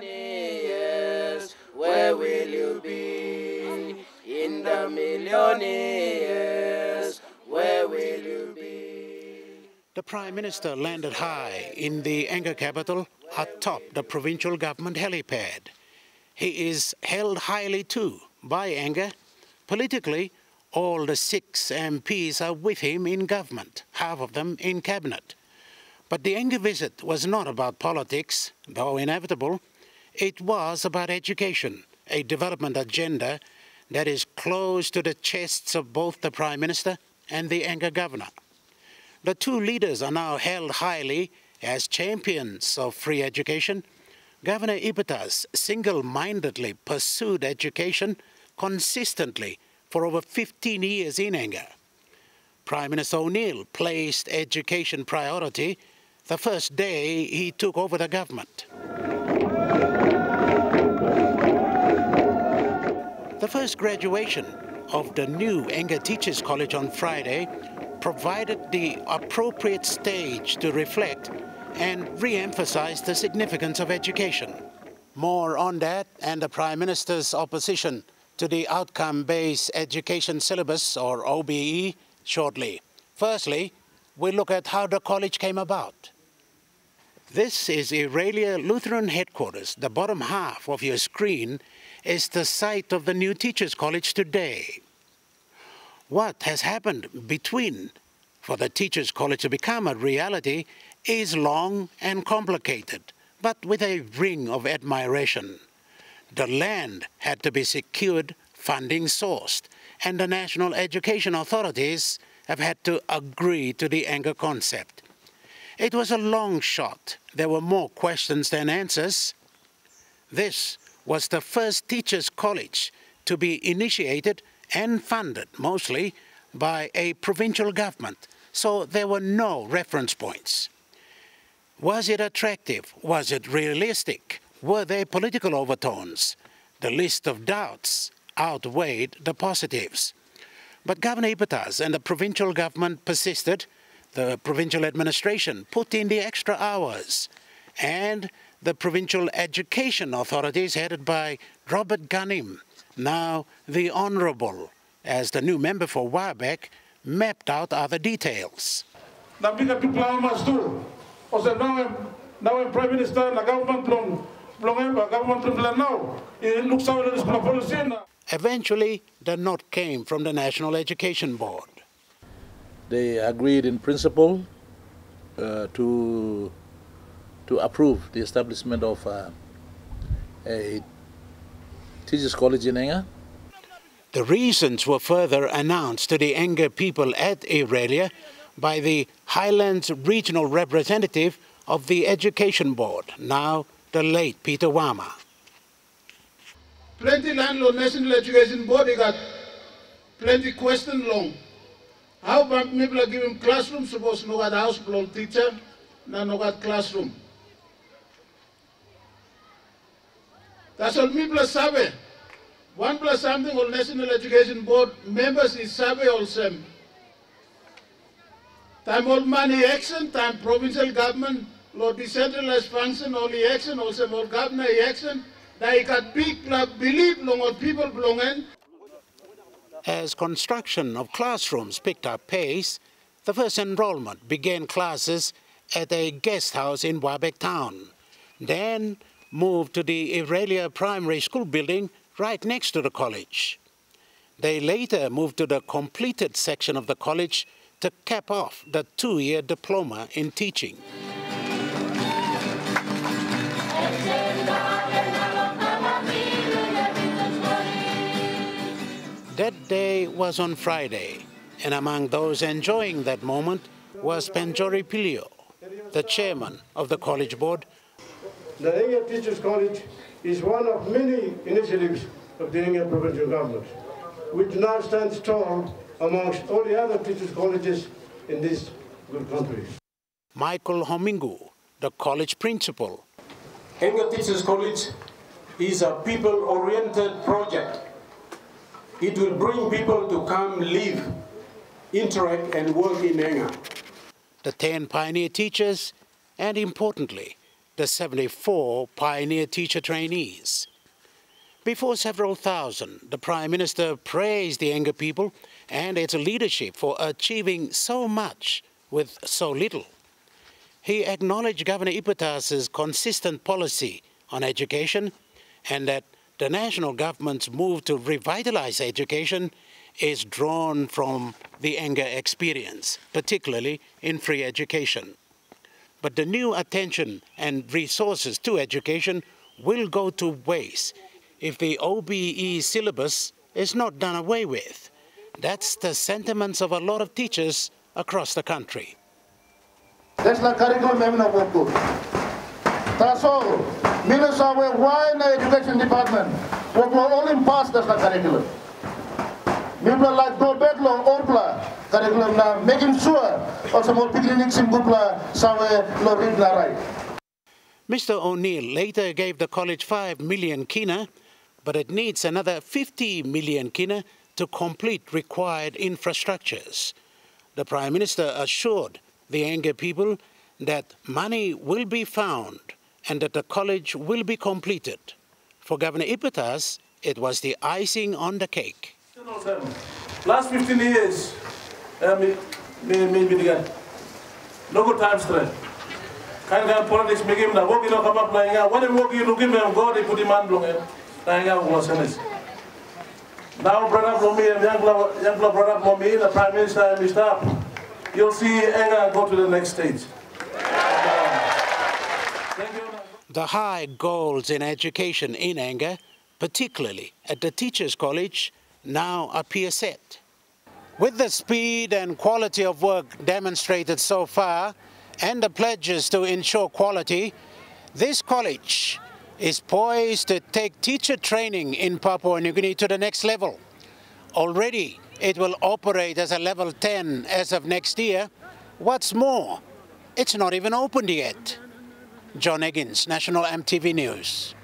years, where will you be? In the million years, where will you be? The Prime Minister landed high in the Enga capital atop the provincial government helipad. He is held highly too by Enga. Politically, all the 6 MPs are with him in government, half of them in cabinet. But the Enga visit was not about politics, though inevitable. It was about education, a development agenda that is close to the chests of both the Prime Minister and the Enga governor. The two leaders are now held highly as champions of free education. Governor Iputas single-mindedly pursued education consistently for over 15 years in Enga. Prime Minister O'Neill placed education priority the first day he took over the government. The first graduation of the new Enga Teachers College on Friday provided the appropriate stage to reflect and re-emphasize the significance of education. More on that and the Prime Minister's opposition to the outcome-based education syllabus, or OBE, shortly. Firstly, we look at how the college came about. This is Eralia Lutheran headquarters. The bottom half of your screen is the site of the new Teachers College today. What has happened between for the Teachers College to become a reality is long and complicated, but with a ring of admiration. The land had to be secured, funding sourced, and the national education authorities have had to agree to the Enga concept. It was a long shot. There were more questions than answers. This was the first Teachers College to be initiated and funded mostly by a provincial government, so there were no reference points. Was it attractive? Was it realistic? Were there political overtones? The list of doubts outweighed the positives. But Governor Iputas and the provincial government persisted. The provincial administration put in the extra hours, and the provincial education authorities headed by Robert Ganim, now the Honourable, as the new member for Wabeck, mapped out other details. Prime Minister, the government Eventually, the note came from the National Education Board. They agreed in principle to approve the establishment of a Teachers College in Enga. The reasons were further announced to the Enga people at Eralia by the Highlands Regional Representative of the Education Board, now the late Peter Wama. Plenty landlord National Education Board, they got plenty question long. How about people give him classroom, suppose no got house blown teacher, no got classroom. That's all people sabe. 1 plus something on National Education Board members is sabe also. Time old money action, time provincial government, Lord decentralized function, only action, also more governor action. They got big believe long or people belong in. As construction of classrooms picked up pace, the first enrollment began classes at a guest house in Wabeck town, then moved to the Eralia Primary School building right next to the college. They later moved to the completed section of the college to cap off the 2-year diploma in teaching. That day was on Friday, and among those enjoying that moment was Penjori Pilio, the chairman of the college board. The Enga Teachers College is one of many initiatives of the Enga provincial government, which now stands tall amongst all the other teachers' colleges in this good country. Michael Homingu, the college principal. Enga Teachers College is a people-oriented project. It will bring people to come, live, interact, and work in Enga. The 10 pioneer teachers, and importantly, the 74 pioneer teacher trainees. Before several thousand, the Prime Minister praised the Enga people and its leadership for achieving so much with so little. He acknowledged Governor Iputas's consistent policy on education and that the national government's move to revitalize education is drawn from the Enga experience, particularly in free education. But the new attention and resources to education will go to waste if the OBE syllabus is not done away with. That's the sentiments of a lot of teachers across the country. That's the curriculum of the Taso, Minister, why in the education department? We will only pass the curriculum. People like Dobetlo, Orpla, curriculum now, making sure also more beginnings in Bupla, somewhere, no read na right. Mr. O'Neill later gave the college 5 million kina, but it needs another 50 million kina to complete required infrastructures. The Prime Minister assured the Enga people that money will be found and that the college will be completed. For Governor Iputas, it was the icing on the cake. Last 15 years, no good times straight. Kind of politics make him the work you come up like what they work you look him and go they put him on long now brother from me and young brother from me, the Prime Minister and the staff, you'll see Enga go to the next stage. Thank you. The high goals in education in Enga, particularly at the Teachers College, now appear set. With the speed and quality of work demonstrated so far and the pledges to ensure quality, this college is poised to take teacher training in Papua New Guinea to the next level. Already, it will operate as a level 10 as of next year. What's more, it's not even opened yet. John Eggins, National MTV News.